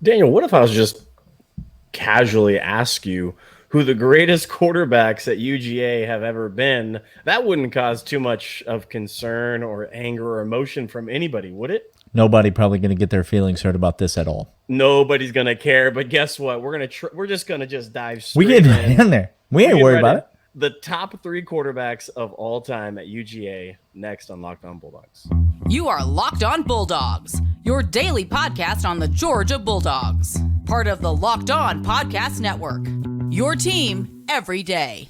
Daniel, what if I was just casually ask you who the greatest quarterbacks at UGA have ever been? That wouldn't cause too much of concern or anger or emotion from anybody, would it? Nobody probably going to get their feelings hurt about this at all. Nobody's gonna care. But guess what? We're just gonna dive We straight get right in there. We ain't worried about it. The top 3 quarterbacks of all time at UGA next on Locked On Bulldogs. You are Locked On Bulldogs, your daily podcast on the Georgia Bulldogs. Part of the Locked On Podcast Network. Your team every day.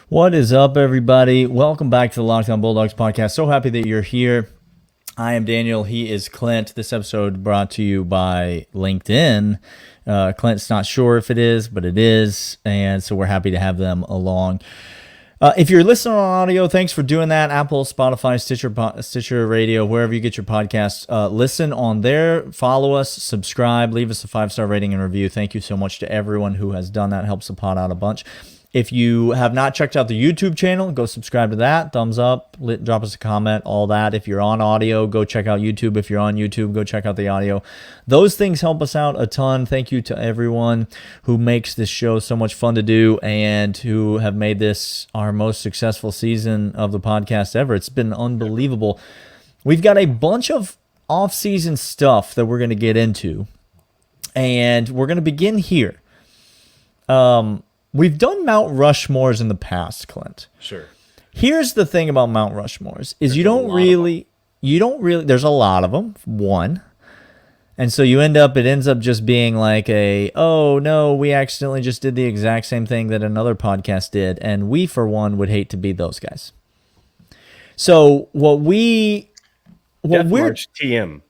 What is up, everybody? Welcome back to the Locked On Bulldogs podcast. So happy that you're here. I am Daniel. He is Clint. This episode brought to you by LinkedIn. Clint's not sure if it is, but it is, and so we're happy to have them along. If you're listening on audio, thanks for doing that. Apple, Spotify, Stitcher Radio, wherever you get your podcasts. Listen on there. Follow us, subscribe, leave us a 5-star rating and review. Thank you so much to everyone who has done that. It helps the pod out a bunch. If you have not checked out the YouTube channel, go subscribe to that. Thumbs up, drop us a comment, all that. If you're on audio, go check out YouTube. If you're on YouTube, go check out the audio. Those things help us out a ton. Thank you to everyone who makes this show so much fun to do and who have made this our most successful season of the podcast ever. It's been unbelievable. We've got a bunch of off-season stuff that we're going to get into, and we're going to begin here. We've done Mount Rushmores in the past, Clint. Sure. Here's the thing about Mount Rushmores is you don't really, there's a lot of them, one. And so it ends up just being like oh no, we accidentally just did the exact same thing that another podcast did. And we, for one, would hate to be those guys. So Death March TM.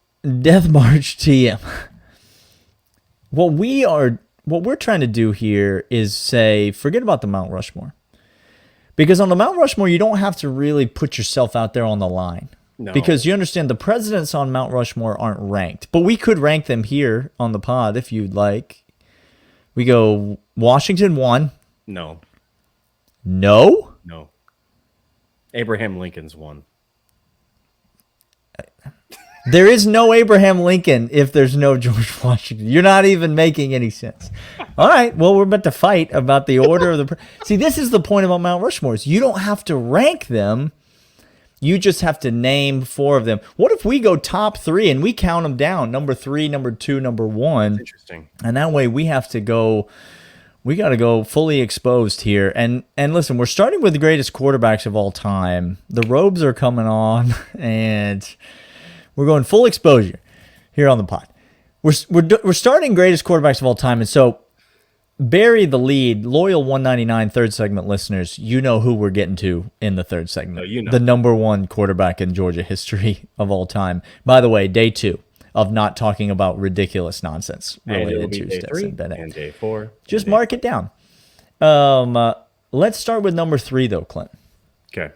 What we're trying to do here is say, forget about the Mount Rushmore. Because on the Mount Rushmore, you don't have to really put yourself out there on the line. No. Because you understand the presidents on Mount Rushmore aren't ranked. But we could rank them here on the pod if you'd like. We go Washington 1. No. No? No. Abraham Lincoln's 1. There is no Abraham Lincoln if there's no George Washington. You're not even making any sense. All right, well, we're about to fight about the order of the... See, this is the point about Mount Rushmores. You don't have to rank them. You just have to name 4 of them. What if we go top 3 and we count them down? Number 3, number 2, number 1. Interesting. And that way we have to go... We got to go fully exposed here. And listen, we're starting with the greatest quarterbacks of all time. The robes are coming on, and... We're going full exposure here on the pod. We're starting greatest quarterbacks of all time, and so bury the lead. Loyal 199 third segment listeners, you know who we're getting to in the third segment. No, you know. The number 1 quarterback in Georgia history of all time. By the way, day 2 of not talking about ridiculous nonsense related to Stetson Bennett. And day 4. Just mark it down. Let's start with number 3, though, Clint. Okay.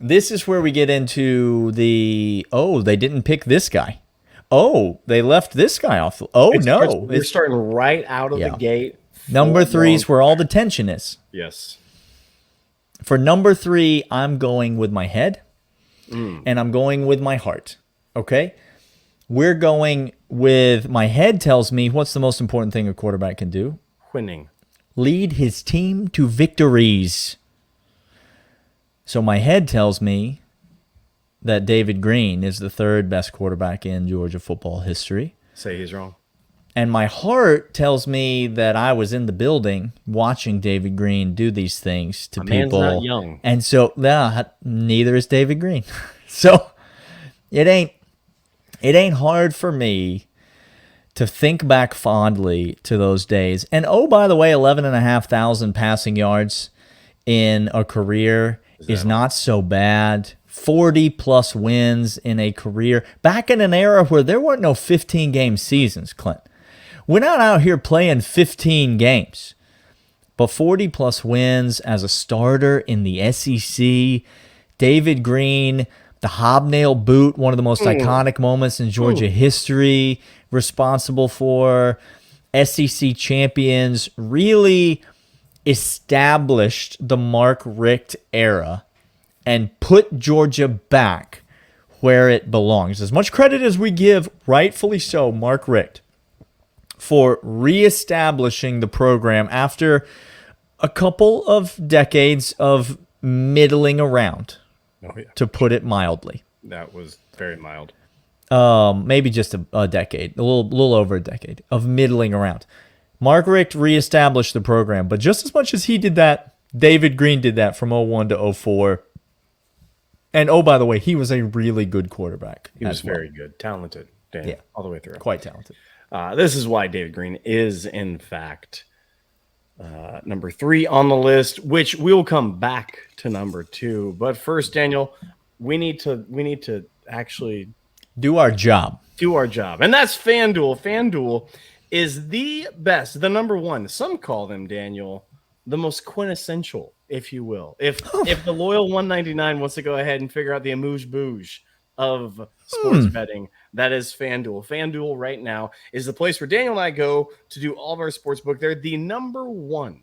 This is where we get into they didn't pick this guy. Oh, they left this guy off. We're starting right out of the gate. Number 3 is where all the tension is. Yes. For number 3, I'm going with my head, and I'm going with my heart. Okay? We're going with my head tells me what's the most important thing a quarterback can do? Winning. Lead his team to victories. So my head tells me that David Green is the 3rd best quarterback in Georgia football history. Say he's wrong. And my heart tells me that I was in the building watching David Green do these things to people. Man's not young. And so neither is David Green. So it ain't hard for me to think back fondly to those days. And by the way, 11,500 passing yards in a career is not so bad. 40-plus wins in a career. Back in an era where there weren't no 15-game seasons, Clint. We're not out here playing 15 games. But 40-plus wins as a starter in the SEC. David Green The hobnail boot, one of the most iconic moments in Georgia history, responsible for SEC champions, really established the Mark Richt era and put Georgia back where it belongs. As much credit as we give, rightfully so, Mark Richt, for reestablishing the program after a couple of decades of middling around, to put it mildly. That was very mild. Maybe just a decade, a little over a decade of middling around. Mark Richt reestablished the program, but just as much as he did that, David Green did that from 01 to 04. And oh, by the way, he was a really good quarterback. He was very good, talented, Daniel, all the way through. Quite talented. This is why David Green is, in fact, number 3 on the list, which we'll come back to number 2. But first, Daniel, we need to actually do our job. And that's FanDuel. FanDuel is the best, the number 1. Some call them, Daniel, the most quintessential, if you will. If the loyal 199 wants to go ahead and figure out the amuse-bouche of sports betting, that is FanDuel. FanDuel right now is the place where Daniel and I go to do all of our sports book. They're the number 1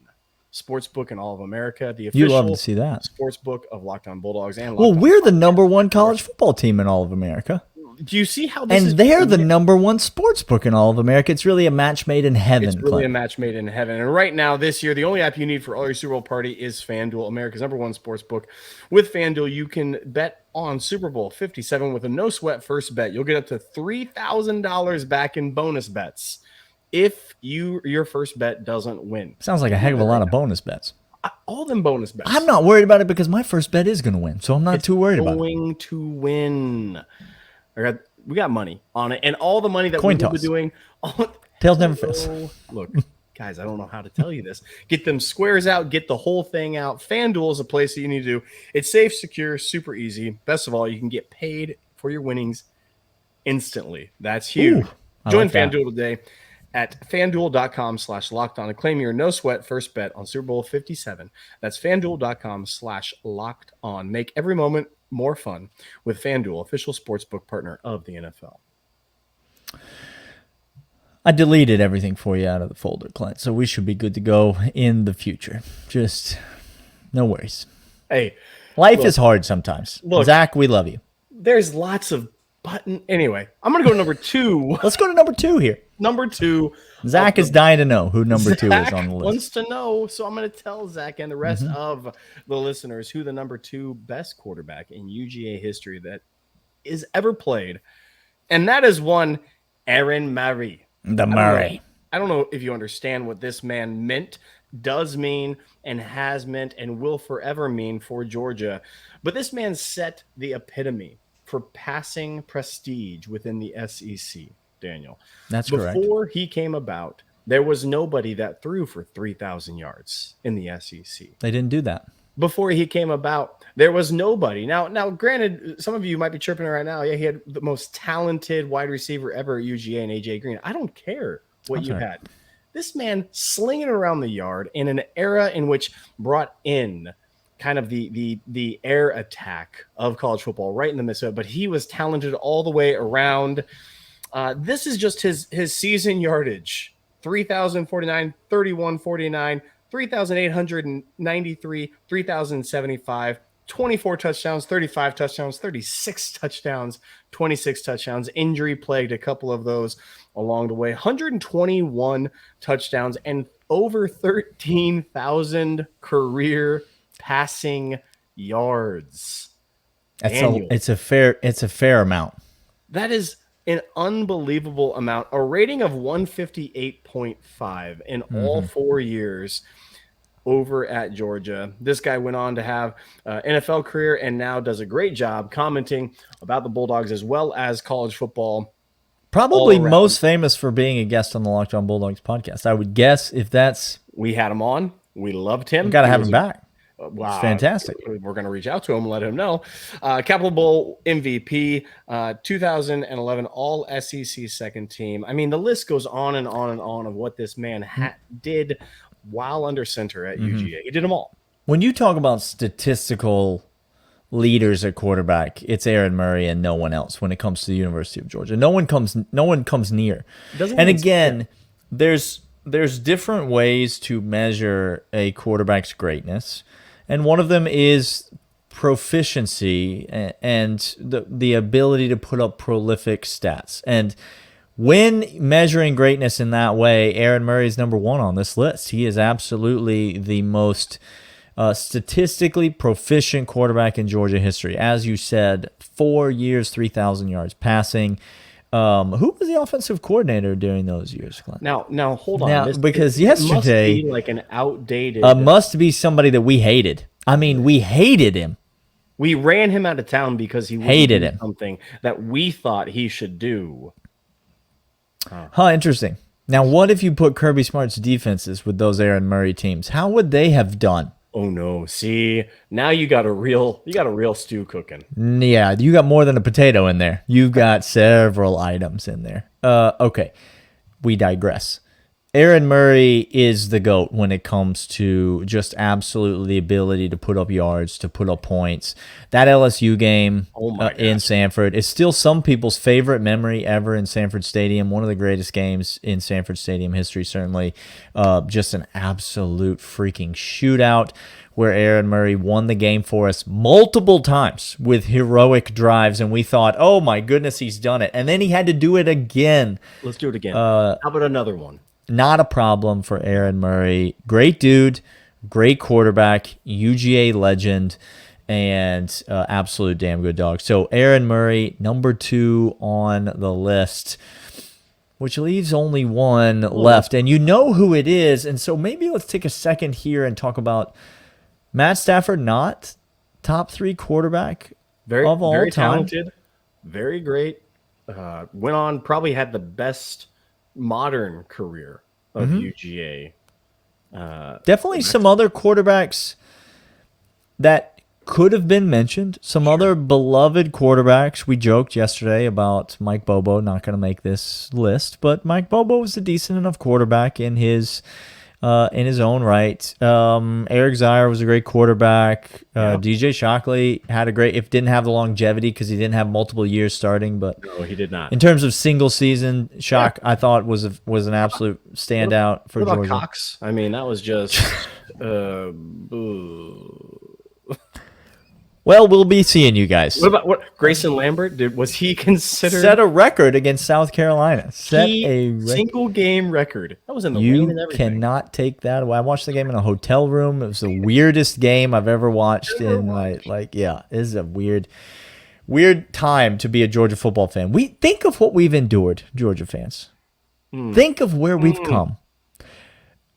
sports book in all of America. The official you love to see that sports book of Locked On Bulldogs and we're the number 1 college football team in all of America. Do you see how this and they're the number 1 sports book in all of America? It's really a match made in heaven. It's really a match made in heaven. And right now, this year, the only app you need for all your Super Bowl party is FanDuel, America's number 1 sports book. With FanDuel, you can bet on Super Bowl 57 with a no-sweat first bet. You'll get up to $3,000 back in bonus bets if your first bet doesn't win. Sounds like a heck of a lot of bonus bets. All them bonus bets. I'm not worried about it because my first bet is going to win, so I'm not too worried about it. Going to win. We got money on it, and all the money that Coin we've been toss. doing. Tails never fails. Look, guys, I don't know how to tell you this. Get them squares out. Get the whole thing out. FanDuel is a place that you need to do. It's safe, secure, super easy. Best of all, you can get paid for your winnings instantly. That's huge. Join FanDuel today at FanDuel.com/lockedon and claim your no-sweat first bet on Super Bowl 57. That's FanDuel.com/lockedon. Make every moment more fun with FanDuel, official sportsbook partner of the NFL. I deleted everything for you out of the folder, Clint, so we should be good to go in the future. Just no worries. Hey, life is hard sometimes. Zach, we love you. There's lots of button. Anyway, I'm going to go to number 2. Let's go to number 2 here. Number 2. Zach is dying to know who number 2 is on the list. Wants to know, so I'm going to tell Zach and the rest of the listeners who the number 2 best quarterback in UGA history that is ever played, and that is one Aaron Murray. I don't know if you understand what this man meant, does mean, and has meant, and will forever mean for Georgia, but this man set the epitome for passing prestige within the SEC. Daniel. That's correct. Before he came about, there was nobody that threw for 3,000 yards in the SEC. They didn't do that. Before he came about, there was nobody. Now, granted, some of you might be chirping right now. Yeah, he had the most talented wide receiver ever at UGA and AJ Green. I don't care what you had. This man slinging around the yard in an era in which brought in kind of the air attack of college football right in the midst of it, but he was talented all the way around. This is just his season yardage: 3,049, 3,149, 3,893, 3,075, 24 touchdowns, 35 touchdowns, 36 touchdowns, 26 touchdowns. Injury plagued a couple of those along the way. 121 touchdowns and over 13,000 career passing yards. It's a fair amount. That is an unbelievable amount. A rating of 158.5 in all 4 years over at Georgia. This guy went on to have an NFL career and now does a great job commenting about the Bulldogs as well as college football. Probably most famous for being a guest on the Locked On Bulldogs podcast. I would guess if that's... We had him on. We loved him. We got to have him back. Wow. It's fantastic. We're going to reach out to him and let him know. Capital Bowl MVP, 2011 All SEC second team. I mean, the list goes on and on and on of what this man did while under center at UGA. He did them all. When you talk about statistical leaders at quarterback, it's Aaron Murray and no one else when it comes to the University of Georgia. No one comes near. And again, there's different ways to measure a quarterback's greatness, and one of them is proficiency and the ability to put up prolific stats. And when measuring greatness in that way, Aaron Murray is number one on this list. He is absolutely the most statistically proficient quarterback in Georgia history. As you said, 4 years, 3,000 yards passing. Who was the offensive coordinator during those years, Clint? Now hold on. Now, because yesterday must be like an outdated. Must be somebody that we hated. I mean, we hated him. We ran him out of town because he hated do him. Something that we thought he should do. Huh, interesting. Now, what if you put Kirby Smart's defenses with those Aaron Murray teams? How would they have done? Oh no! See, now you got a real stew cooking. Yeah, you got more than a potato in there. You've got several items in there. Okay, we digress. Aaron Murray is the GOAT when it comes to just absolutely the ability to put up yards, to put up points. That LSU game in Sanford is still some people's favorite memory ever in Sanford Stadium. One of the greatest games in Sanford Stadium history, certainly. Just an absolute freaking shootout where Aaron Murray won the game for us multiple times with heroic drives, and we thought, oh my goodness, he's done it. And then he had to do it again. Let's do it again. How about another one? Not a problem for Aaron Murray. Great dude, great quarterback, UGA legend, and absolute damn good dog. So Aaron Murray, number 2 on the list, which leaves only one left. And you know who it is. And so maybe let's take a second here and talk about Matt Stafford, not top 3 quarterback of all very time. Talented, very great. Went on, probably had the best modern career of UGA. Definitely some other quarterbacks that could have been mentioned. Some other beloved quarterbacks. We joked yesterday about Mike Bobo not going to make this list, but Mike Bobo was a decent enough quarterback in his own right. Eric Zier was a great quarterback. DJ Shockley had a great, if didn't have the longevity because he didn't have multiple years starting, but no, he did not. In terms of single season, I thought was an absolute standout for Georgia. Cox? I mean, that was just. Well, we'll be seeing you guys. What about Grayson Lambert? Was he considered? Set a record against South Carolina. Single game record. That was in the rain and everything. You cannot take that away. I watched the game in a hotel room. It was the weirdest game I've ever watched. It is a weird time to be a Georgia football fan. We think of what we've endured, Georgia fans. Think of where we've come.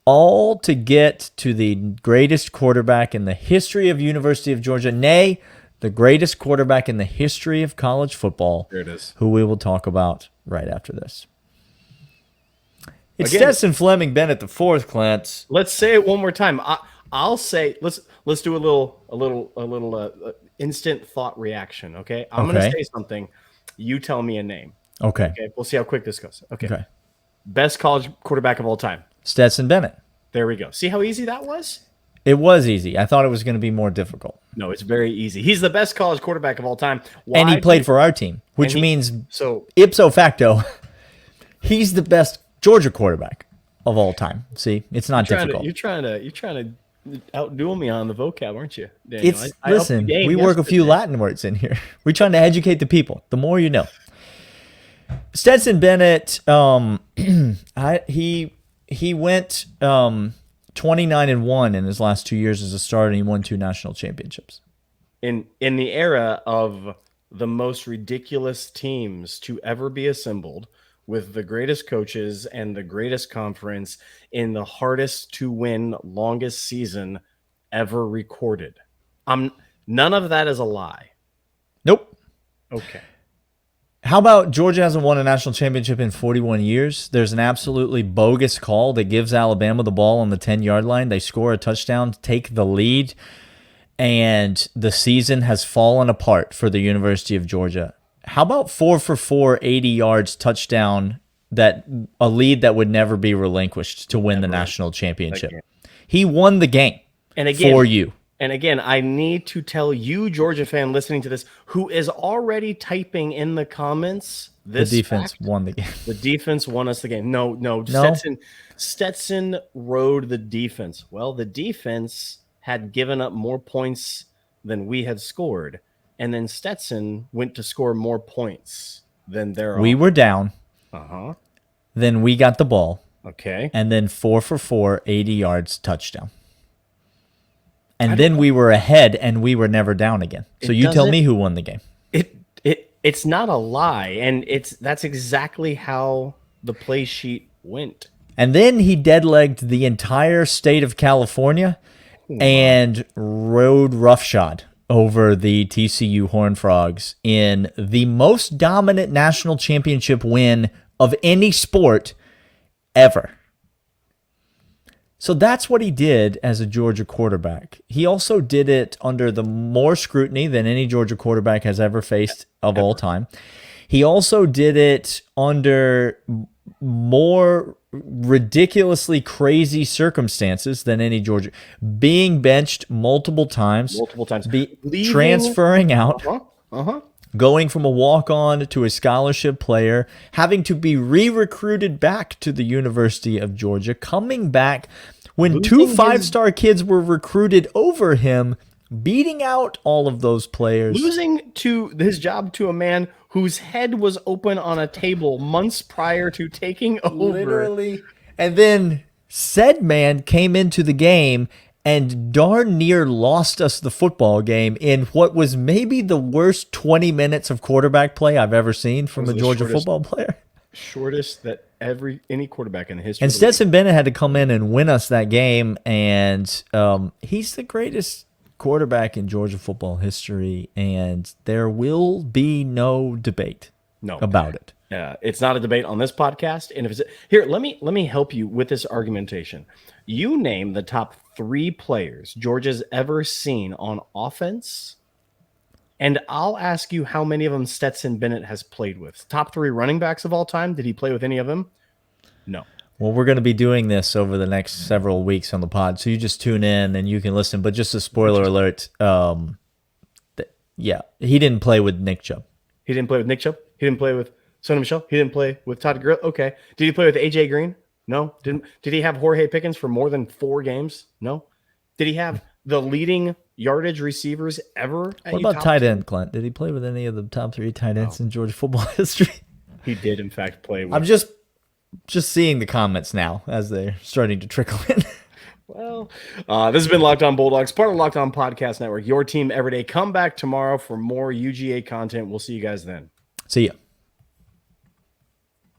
All to get to the greatest quarterback in the history of University of Georgia, nay, the greatest quarterback in the history of college football. There it is. Who we will talk about right after this. It's Stetson Bennett the fourth, Clint. Let's say it one more time. I'll say let's do a little instant thought reaction. Okay, I'm gonna say something. You tell me a name. Okay. We'll see how quick this goes. Okay. Best college quarterback of all time. Stetson Bennett. There we go. See how easy that was? It was easy. I thought it was going to be more difficult. No, it's very easy. He's the best college quarterback of all time. And he played for our team, which means ipso facto, he's the best Georgia quarterback of all time. See, it's not difficult. You're trying to outdo me on the vocab, aren't you, Daniel? Listen, we work a few Latin words in here. We're trying to educate the people. The more you know. Stetson Bennett, he went 29-1 in his last 2 years as a starter, and he won 2 national championships. In the era of the most ridiculous teams to ever be assembled, with the greatest coaches and the greatest conference in the hardest to win, longest season ever recorded. None of that is a lie. Nope. Okay. How about Georgia hasn't won a national championship in 41 years? There's an absolutely bogus call that gives Alabama the ball on the 10-yard line. They score a touchdown, take the lead, and the season has fallen apart for the University of Georgia. How about 4 for 4, 80 yards, touchdown, a lead that would never be relinquished to win the national championship? He won the game for you. And again, I need to tell you, Georgia fan listening to this, who is already typing in the comments, The defense won the game. The defense won us the game. No. No? Stetson rode the defense. Well, the defense had given up more points than we had scored. And then Stetson went to score more points than their We were down. Uh-huh. Then we got the ball. Okay. And then 4 for 4, 80 yards, touchdown. And then we were ahead, and we were never down again. So you tell me who won the game. It's not a lie, and that's exactly how the play sheet went. And then he dead-legged the entire state of California and rode roughshod over the TCU Horned Frogs in the most dominant national championship win of any sport ever. So that's what he did as a Georgia quarterback. He also did it under the more scrutiny than any Georgia quarterback has ever faced of all time. He also did it under more ridiculously crazy circumstances than any Georgia. Being benched multiple times. Transferring out. Going from a walk-on to a scholarship player, having to be re-recruited back to the University of Georgia, coming back when two five-star kids were recruited over him, beating out all of those players. Losing to his job to a man whose head was open on a table months prior to taking over. Literally. And then said man came into the game and darn near lost us the football game in what was maybe the worst 20 minutes of quarterback play I've ever seen from a Georgia football player. Shortest that any quarterback in the history. And Stetson Bennett had to come in and win us that game, and he's the greatest quarterback in Georgia football history, and there will be no debate about it. It's not a debate on this podcast. And if it's here, let me help you with this argumentation. You name the top 3 players Georgia's ever seen on offense, and I'll ask you how many of them Stetson Bennett has played with. Top 3 running backs of all time. Did he play with any of them? No. Well, we're going to be doing this over the next several weeks on the pod, so you just tune in and you can listen. But just a spoiler alert, he didn't play with Nick Chubb. He didn't play with Nick Chubb. He didn't play with Sonny Michel. He didn't play with Todd Gurley. Okay. Did he play with AJ Green? No. Did he have Jorge Pickens for more than 4 games? No. Did he have the leading yardage receivers ever? What about tight end, Clint? Did he play with any of the top 3 tight ends in Georgia football history? He did, in fact, play with. I'm just seeing the comments now as they're starting to trickle in. Well, this has been Locked On Bulldogs, part of the Locked On Podcast Network. Your team every day. Come back tomorrow for more UGA content. We'll see you guys then. See ya.